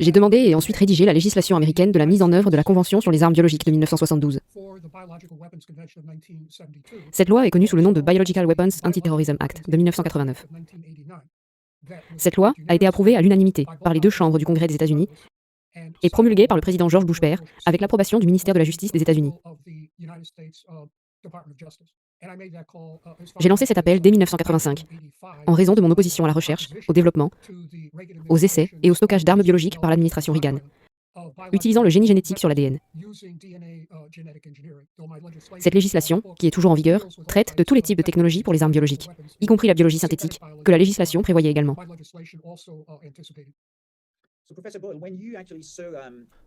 J'ai demandé et ensuite rédigé la législation américaine de la mise en œuvre de la Convention sur les armes biologiques de 1972. Cette loi est connue sous le nom de Biological Weapons Anti-Terrorism Act de 1989. Cette loi a été approuvée à l'unanimité par les deux chambres du Congrès des États-Unis et promulguée par le président George Bush père avec l'approbation du ministère de la Justice des États-Unis. J'ai lancé cet appel dès 1985, en raison de mon opposition à la recherche, au développement, aux essais et au stockage d'armes biologiques par l'administration Reagan, utilisant le génie génétique sur l'ADN. Cette législation, qui est toujours en vigueur, traite de tous les types de technologies pour les armes biologiques, y compris la biologie synthétique, que la législation prévoyait également.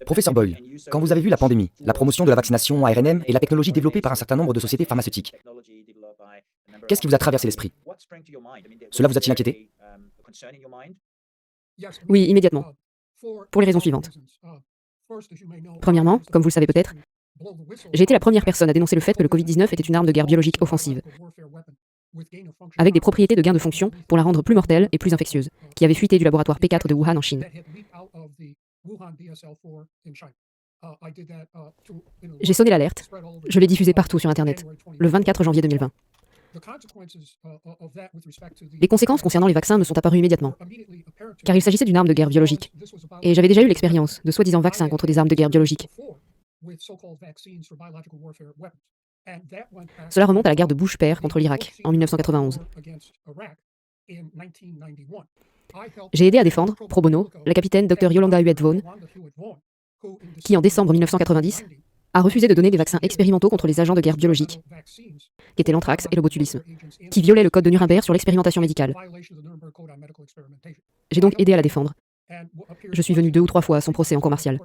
Professeur Boyle, quand vous avez vu la pandémie, la promotion de la vaccination ARNM et la technologie développée par un certain nombre de sociétés pharmaceutiques, qu'est-ce qui vous a traversé l'esprit? Cela vous a-t-il inquiété? Oui, immédiatement. Pour les raisons suivantes. Premièrement, comme vous le savez peut-être, j'ai été la première personne à dénoncer le fait que le Covid-19 était une arme de guerre biologique offensive, avec des propriétés de gain de fonction pour la rendre plus mortelle et plus infectieuse, qui avait fuité du laboratoire P4 de Wuhan en Chine. J'ai sonné l'alerte, je l'ai diffusée partout sur Internet, le 24 janvier 2020. Les conséquences concernant les vaccins me sont apparues immédiatement, car il s'agissait d'une arme de guerre biologique, et j'avais déjà eu l'expérience de soi-disant vaccins contre des armes de guerre biologiques. Cela remonte à la guerre de Bush père contre l'Irak, en 1991. J'ai aidé à défendre, pro bono, la capitaine Dr Yolanda Huet-Vaughan, qui en décembre 1990 a refusé de donner des vaccins expérimentaux contre les agents de guerre biologiques, qui étaient l'anthrax et le botulisme, qui violaient le code de Nuremberg sur l'expérimentation médicale. J'ai donc aidé à la défendre. Je suis venu 2 ou 3 fois à son procès en cour martiale.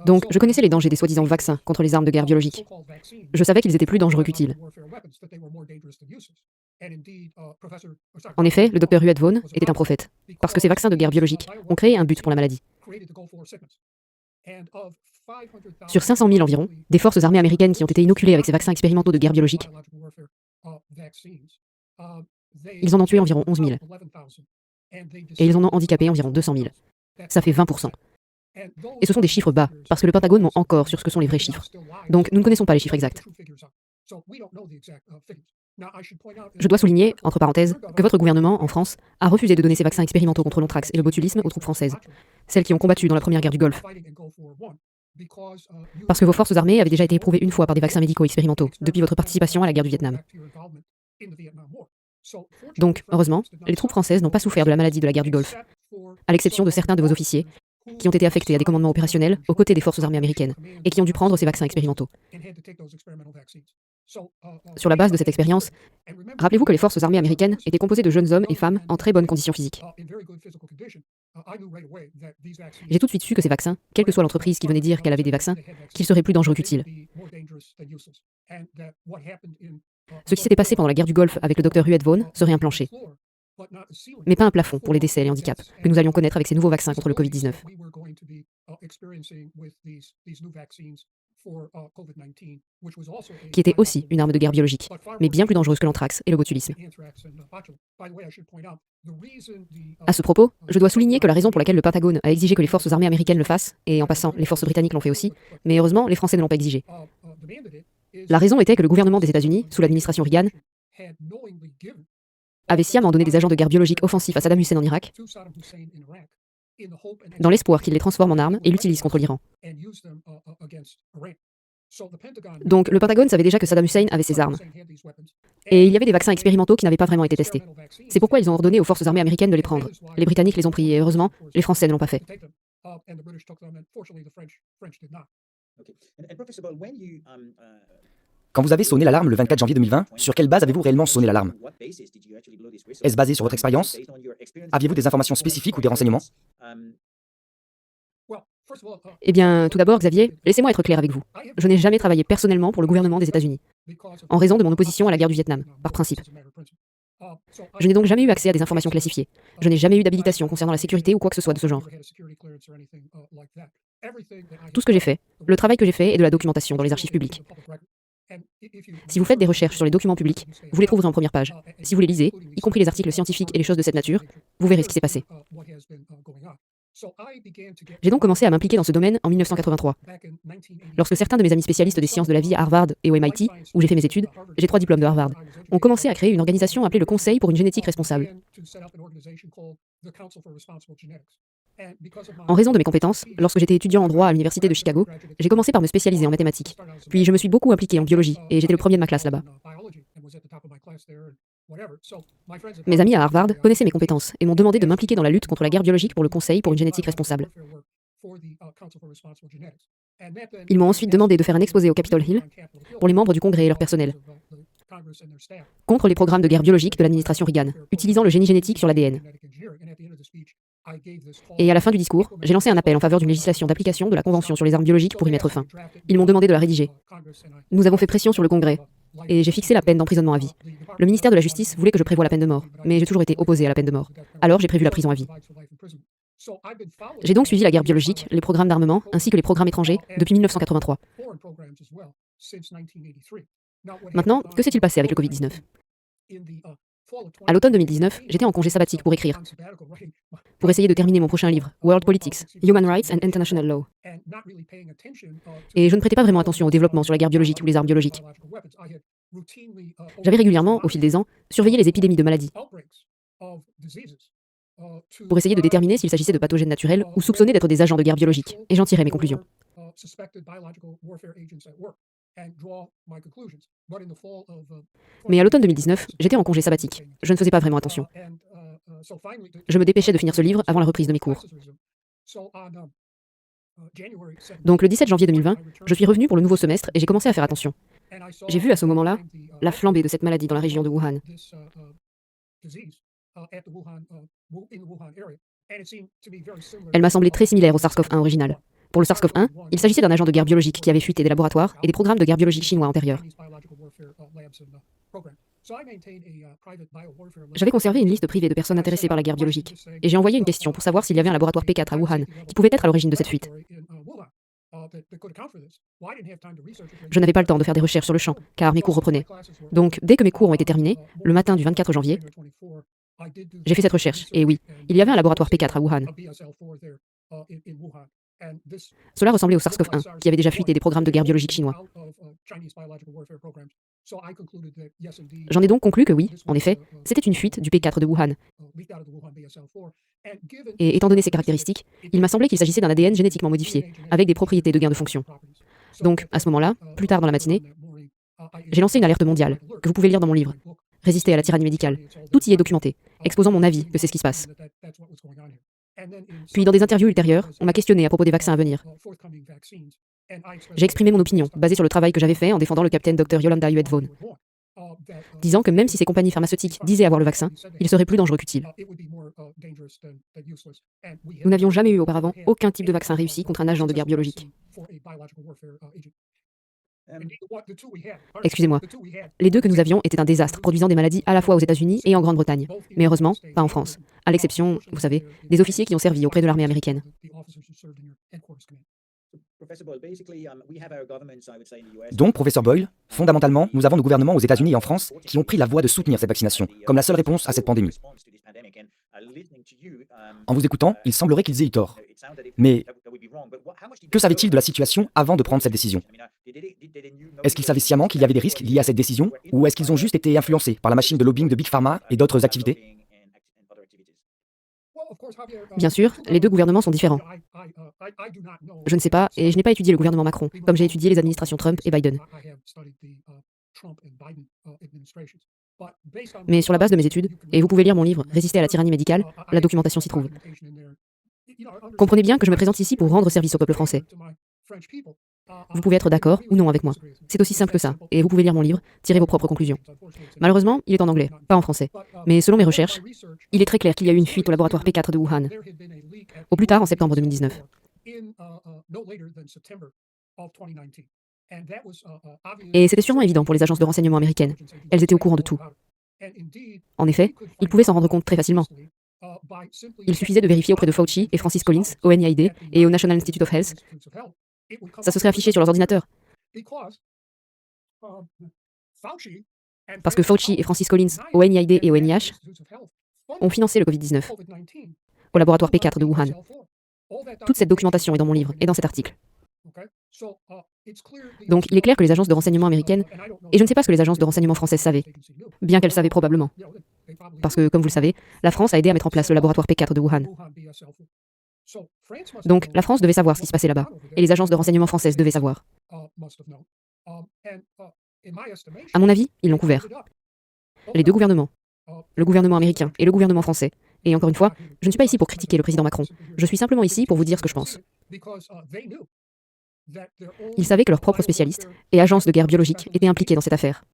Donc, je connaissais les dangers des soi-disant vaccins contre les armes de guerre biologiques. Je savais qu'ils étaient plus dangereux qu'utiles. En effet, le docteur Huet-Vaughan était un prophète, parce que ces vaccins de guerre biologique ont créé un but pour la maladie. Sur 500 000 environ, des forces armées américaines qui ont été inoculées avec ces vaccins expérimentaux de guerre biologique, ils en ont tué environ 11 000. Et ils en ont handicapé environ 200 000. Ça fait 20%. Et ce sont des chiffres bas, parce que le Pentagone ment encore sur ce que sont les vrais chiffres. Donc nous ne connaissons pas les chiffres exacts. Je dois souligner, entre parenthèses, que votre gouvernement, en France, a refusé de donner ces vaccins expérimentaux contre l'anthrax et le botulisme aux troupes françaises, celles qui ont combattu dans la première guerre du Golfe. Parce que vos forces armées avaient déjà été éprouvées une fois par des vaccins médicaux expérimentaux, depuis votre participation à la guerre du Vietnam. Donc, heureusement, les troupes françaises n'ont pas souffert de la maladie de la guerre du Golfe, à l'exception de certains de vos officiers, qui ont été affectés à des commandements opérationnels aux côtés des forces armées américaines, et qui ont dû prendre ces vaccins expérimentaux. Sur la base de cette expérience, rappelez-vous que les forces armées américaines étaient composées de jeunes hommes et femmes en très bonnes conditions physiques. J'ai tout de suite su que ces vaccins, quelle que soit l'entreprise qui venait dire qu'elle avait des vaccins, qu'ils seraient plus dangereux qu'utiles. Ce qui s'était passé pendant la guerre du Golfe avec le docteur Huet-Vaughan serait un plancher, mais pas un plafond pour les décès et les handicaps que nous allions connaître avec ces nouveaux vaccins contre le Covid-19. Qui était aussi une arme de guerre biologique, mais bien plus dangereuse que l'anthrax et le botulisme. À ce propos, je dois souligner que la raison pour laquelle le Pentagone a exigé que les forces armées américaines le fassent, et en passant, les forces britanniques l'ont fait aussi, mais heureusement, les Français ne l'ont pas exigé. La raison était que le gouvernement des États-Unis, sous l'administration Reagan, avait sciemment donné des agents de guerre biologiques offensifs à Saddam Hussein en Irak, dans l'espoir qu'il les transforme en armes et l'utilise contre l'Iran. Donc le Pentagone savait déjà que Saddam Hussein avait ces armes. Et il y avait des vaccins expérimentaux qui n'avaient pas vraiment été testés. C'est pourquoi ils ont ordonné aux forces armées américaines de les prendre. Les Britanniques les ont pris et heureusement, les Français ne l'ont pas fait. Quand vous avez sonné l'alarme le 24 janvier 2020, sur quelle base avez-vous réellement sonné l'alarme? Est-ce basé sur votre expérience? Aviez-vous des informations spécifiques ou des renseignements? Eh bien, tout d'abord, Xavier, laissez-moi être clair avec vous. Je n'ai jamais travaillé personnellement pour le gouvernement des États-Unis, en raison de mon opposition à la guerre du Vietnam, par principe. Je n'ai donc jamais eu accès à des informations classifiées. Je n'ai jamais eu d'habilitation concernant la sécurité ou quoi que ce soit de ce genre. Tout ce que j'ai fait, le travail que j'ai fait est de la documentation dans les archives publiques. Si vous faites des recherches sur les documents publics, vous les trouverez en première page. Si vous les lisez, y compris les articles scientifiques et les choses de cette nature, vous verrez ce qui s'est passé. J'ai donc commencé à m'impliquer dans ce domaine en 1983. Lorsque certains de mes amis spécialistes des sciences de la vie à Harvard et au MIT, où j'ai fait mes études, j'ai 3 diplômes de Harvard, ont commencé à créer une organisation appelée le Conseil pour une génétique responsable. En raison de mes compétences, lorsque j'étais étudiant en droit à l'université de Chicago, j'ai commencé par me spécialiser en mathématiques. Puis je me suis beaucoup impliqué en biologie et j'étais le premier de ma classe là-bas. Mes amis à Harvard connaissaient mes compétences et m'ont demandé de m'impliquer dans la lutte contre la guerre biologique pour le Conseil pour une génétique responsable. Ils m'ont ensuite demandé de faire un exposé au Capitol Hill pour les membres du Congrès et leur personnel contre les programmes de guerre biologique de l'administration Reagan, utilisant le génie génétique sur l'ADN. Et à la fin du discours, j'ai lancé un appel en faveur d'une législation d'application de la Convention sur les armes biologiques pour y mettre fin. Ils m'ont demandé de la rédiger. Nous avons fait pression sur le Congrès, et j'ai fixé la peine d'emprisonnement à vie. Le ministère de la Justice voulait que je prévoie la peine de mort, mais j'ai toujours été opposé à la peine de mort. Alors j'ai prévu la prison à vie. J'ai donc suivi la guerre biologique, les programmes d'armement, ainsi que les programmes étrangers, depuis 1983. Maintenant, que s'est-il passé avec le Covid-19 ? À l'automne 2019, j'étais en congé sabbatique pour écrire, pour essayer de terminer mon prochain livre, World Politics, Human Rights and International Law. Et je ne prêtais pas vraiment attention au développement sur la guerre biologique ou les armes biologiques. J'avais régulièrement, au fil des ans, surveillé les épidémies de maladies, pour essayer de déterminer s'il s'agissait de pathogènes naturels ou soupçonnés d'être des agents de guerre biologique, et j'en tirais mes conclusions. Mais à l'automne 2019, j'étais en congé sabbatique. Je ne faisais pas vraiment attention. Je me dépêchais de finir ce livre avant la reprise de mes cours. Donc le 17 janvier 2020, je suis revenu pour le nouveau semestre et j'ai commencé à faire attention. J'ai vu à ce moment-là la flambée de cette maladie dans la région de Wuhan. Elle m'a semblé très similaire au SARS-CoV-1 original. Pour le SARS-CoV-1, il s'agissait d'un agent de guerre biologique qui avait fuité des laboratoires et des programmes de guerre biologique chinois antérieurs. J'avais conservé une liste privée de personnes intéressées par la guerre biologique, et j'ai envoyé une question pour savoir s'il y avait un laboratoire P4 à Wuhan qui pouvait être à l'origine de cette fuite. Je n'avais pas le temps de faire des recherches sur le champ, car mes cours reprenaient. Donc, dès que mes cours ont été terminés, le matin du 24 janvier, j'ai fait cette recherche, et oui, il y avait un laboratoire P4 à Wuhan. Cela ressemblait au SARS-CoV-1, qui avait déjà fuité des programmes de guerre biologique chinois. J'en ai donc conclu que oui, en effet, c'était une fuite du P4 de Wuhan. Et étant donné ces caractéristiques, il m'a semblé qu'il s'agissait d'un ADN génétiquement modifié, avec des propriétés de gain de fonction. Donc, à ce moment-là, plus tard dans la matinée, j'ai lancé une alerte mondiale, que vous pouvez lire dans mon livre, Résister à la tyrannie médicale. Tout y est documenté, exposant mon avis que c'est ce qui se passe. Puis, dans des interviews ultérieures, on m'a questionné à propos des vaccins à venir. J'ai exprimé mon opinion, basée sur le travail que j'avais fait en défendant le capitaine Dr Yolanda Huet-Vaughn, disant que même si ces compagnies pharmaceutiques disaient avoir le vaccin, il serait plus dangereux qu'utile. Nous n'avions jamais eu auparavant aucun type de vaccin réussi contre un agent de guerre biologique. Excusez-moi. Les deux que nous avions étaient un désastre, produisant des maladies à la fois aux États-Unis et en Grande-Bretagne. Mais heureusement, pas en France. À l'exception, vous savez, des officiers qui ont servi auprès de l'armée américaine. Donc, professeur Boyle, fondamentalement, nous avons nos gouvernements aux États-Unis et en France qui ont pris la voie de soutenir cette vaccination, comme la seule réponse à cette pandémie. En vous écoutant, il semblerait qu'ils aient eu tort. Mais que savaient-ils de la situation avant de prendre cette décision? Est-ce qu'ils savaient sciemment qu'il y avait des risques liés à cette décision, ou est-ce qu'ils ont juste été influencés par la machine de lobbying de Big Pharma et d'autres activités? Bien sûr, les deux gouvernements sont différents. Je ne sais pas, et je n'ai pas étudié le gouvernement Macron, comme j'ai étudié les administrations Trump et Biden. Mais sur la base de mes études, et vous pouvez lire mon livre « Résister à la tyrannie médicale », la documentation s'y trouve. Comprenez bien que je me présente ici pour rendre service au peuple français. Vous pouvez être d'accord ou non avec moi. C'est aussi simple que ça, et vous pouvez lire mon livre, tirer vos propres conclusions. Malheureusement, il est en anglais, pas en français. Mais selon mes recherches, il est très clair qu'il y a eu une fuite au laboratoire P4 de Wuhan, au plus tard en septembre 2019. Et c'était sûrement évident pour les agences de renseignement américaines. Elles étaient au courant de tout. En effet, ils pouvaient s'en rendre compte très facilement. Il suffisait de vérifier auprès de Fauci et Francis Collins, au NIAID et au National Institute of Health. Ça se serait affiché sur leurs ordinateurs. Parce que Fauci et Francis Collins, au NIAID et au NIH, ont financé le Covid-19 au laboratoire P4 de Wuhan. Toute cette documentation est dans mon livre et dans cet article. Donc il est clair que les agences de renseignement américaines, et je ne sais pas ce que les agences de renseignement françaises savaient, bien qu'elles savaient probablement. Parce que, comme vous le savez, la France a aidé à mettre en place le laboratoire P4 de Wuhan. Donc la France devait savoir ce qui se passait là-bas, et les agences de renseignement françaises devaient savoir. À mon avis, ils l'ont couvert. Les deux gouvernements, le gouvernement américain et le gouvernement français. Et encore une fois, je ne suis pas ici pour critiquer le président Macron, je suis simplement ici pour vous dire ce que je pense. Ils savaient que leurs propres spécialistes et agences de guerre biologique étaient impliqués dans cette affaire.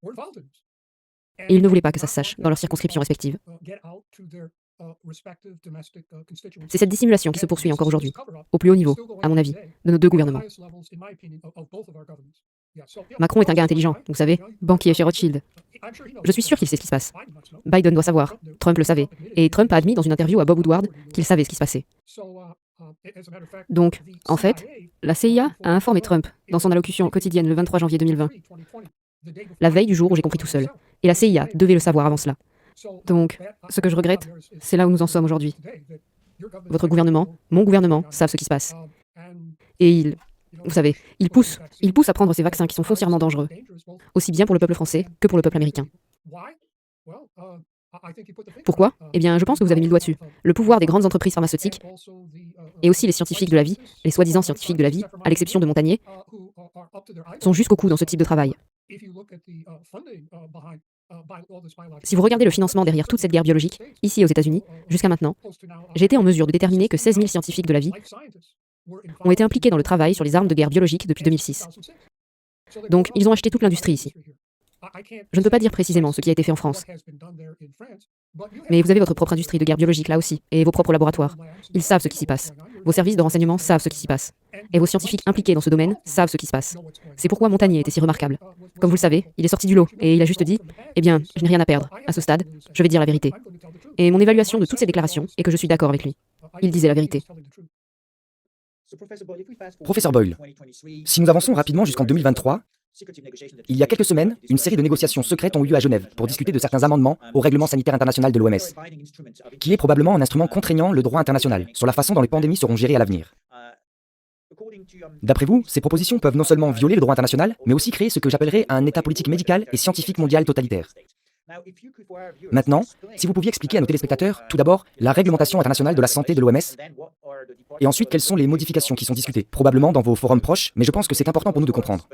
Et ils ne voulaient pas que ça se sache dans leurs circonscriptions respectives. C'est cette dissimulation qui se poursuit encore aujourd'hui, au plus haut niveau, à mon avis, de nos deux gouvernements. Macron est un gars intelligent, vous savez, banquier chez Rothschild. Je suis sûr qu'il sait ce qui se passe. Biden doit savoir, Trump le savait, et Trump a admis dans une interview à Bob Woodward qu'il savait ce qui se passait. Donc, en fait, la CIA a informé Trump dans son allocution quotidienne le 23 janvier 2020, la veille du jour où j'ai compris tout seul. Et la CIA devait le savoir avant cela. Donc, ce que je regrette, c'est là où nous en sommes aujourd'hui. Votre gouvernement, mon gouvernement, savent ce qui se passe. Et vous savez, ils poussent à prendre ces vaccins qui sont foncièrement dangereux, aussi bien pour le peuple français que pour le peuple américain. Pourquoi ? Eh bien, je pense que vous avez mis le doigt dessus. Le pouvoir des grandes entreprises pharmaceutiques et aussi les scientifiques de la vie, les soi-disant scientifiques de la vie, à l'exception de Montagnier, sont jusqu'au cou dans ce type de travail. Si vous regardez le financement derrière toute cette guerre biologique, ici aux États-Unis, jusqu'à maintenant, j'ai été en mesure de déterminer que 16 000 scientifiques de la vie ont été impliqués dans le travail sur les armes de guerre biologiques depuis 2006. Donc, ils ont acheté toute l'industrie ici. Je ne peux pas dire précisément ce qui a été fait en France. Mais vous avez votre propre industrie de guerre biologique là aussi, et vos propres laboratoires. Ils savent ce qui s'y passe. Vos services de renseignement savent ce qui s'y passe. Et vos scientifiques impliqués dans ce domaine savent ce qui se passe. C'est pourquoi Montagnier était si remarquable. Comme vous le savez, il est sorti du lot, et il a juste dit « Eh bien, je n'ai rien à perdre. À ce stade, je vais dire la vérité. » Et mon évaluation de toutes ces déclarations est que je suis d'accord avec lui. Il disait la vérité. Professeur Boyle, si nous avançons rapidement jusqu'en 2023, il y a quelques semaines, une série de négociations secrètes ont eu lieu à Genève pour discuter de certains amendements au règlement sanitaire international de l'OMS, qui est probablement un instrument contraignant le droit international sur la façon dont les pandémies seront gérées à l'avenir. D'après vous, ces propositions peuvent non seulement violer le droit international, mais aussi créer ce que j'appellerais un état politique médical et scientifique mondial totalitaire. Maintenant, si vous pouviez expliquer à nos téléspectateurs, tout d'abord, la réglementation internationale de la santé de l'OMS, et ensuite, quelles sont les modifications qui sont discutées, probablement dans vos forums proches, mais je pense que c'est important pour nous de comprendre.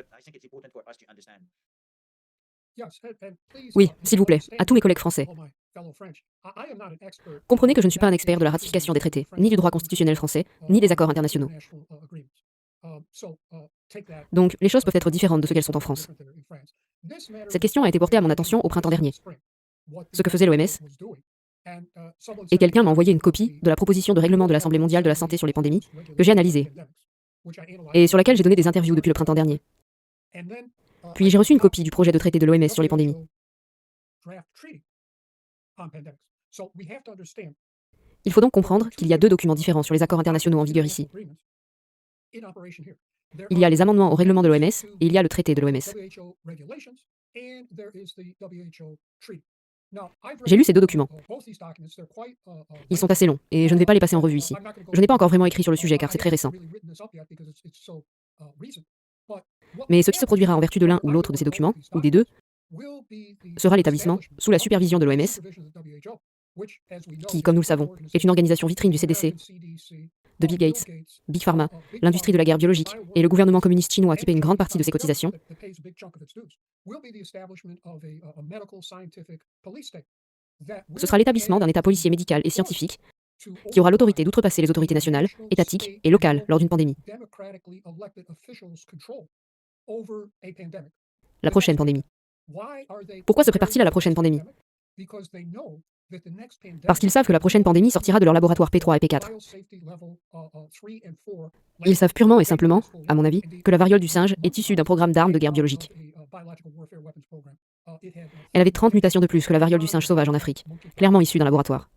Oui, s'il vous plaît, à tous mes collègues français. Comprenez que je ne suis pas un expert de la ratification des traités, ni du droit constitutionnel français, ni des accords internationaux. Donc, les choses peuvent être différentes de ce qu'elles sont en France. Cette question a été portée à mon attention au printemps dernier. Ce que faisait l'OMS, et quelqu'un m'a envoyé une copie de la proposition de règlement de l'Assemblée mondiale de la santé sur les pandémies, que j'ai analysée, et sur laquelle j'ai donné des interviews depuis le printemps dernier. Puis j'ai reçu une copie du projet de traité de l'OMS sur les pandémies. Il faut donc comprendre qu'il y a deux documents différents sur les accords internationaux en vigueur ici. Il y a les amendements au règlement de l'OMS et il y a le traité de l'OMS. J'ai lu ces deux documents. Ils sont assez longs et je ne vais pas les passer en revue ici. Je n'ai pas encore vraiment écrit sur le sujet car c'est très récent. Mais ce qui se produira en vertu de l'un ou l'autre de ces documents, ou des deux, sera l'établissement, sous la supervision de l'OMS, qui, comme nous le savons, est une organisation vitrine du CDC, de Bill Gates, Big Pharma, l'industrie de la guerre biologique et le gouvernement communiste chinois qui paie une grande partie de ses cotisations, ce sera l'établissement d'un état policier médical et scientifique qui aura l'autorité d'outrepasser les autorités nationales, étatiques et locales lors d'une pandémie. La prochaine pandémie. Pourquoi se prépare-t-il à la prochaine pandémie ? Parce qu'ils savent que la prochaine pandémie sortira de leur laboratoire P3 et P4. Ils savent purement et simplement, à mon avis, que la variole du singe est issue d'un programme d'armes de guerre biologique. Elle avait 30 mutations de plus que la variole du singe sauvage en Afrique, clairement issue d'un laboratoire.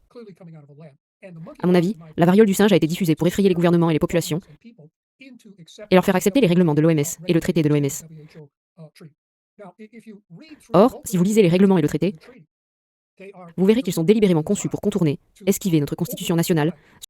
À mon avis, la variole du singe a été diffusée pour effrayer les gouvernements et les populations et leur faire accepter les règlements de l'OMS et le traité de l'OMS. Or, si vous lisez les règlements et le traité, vous verrez qu'ils sont délibérément conçus pour contourner, esquiver notre Constitution nationale,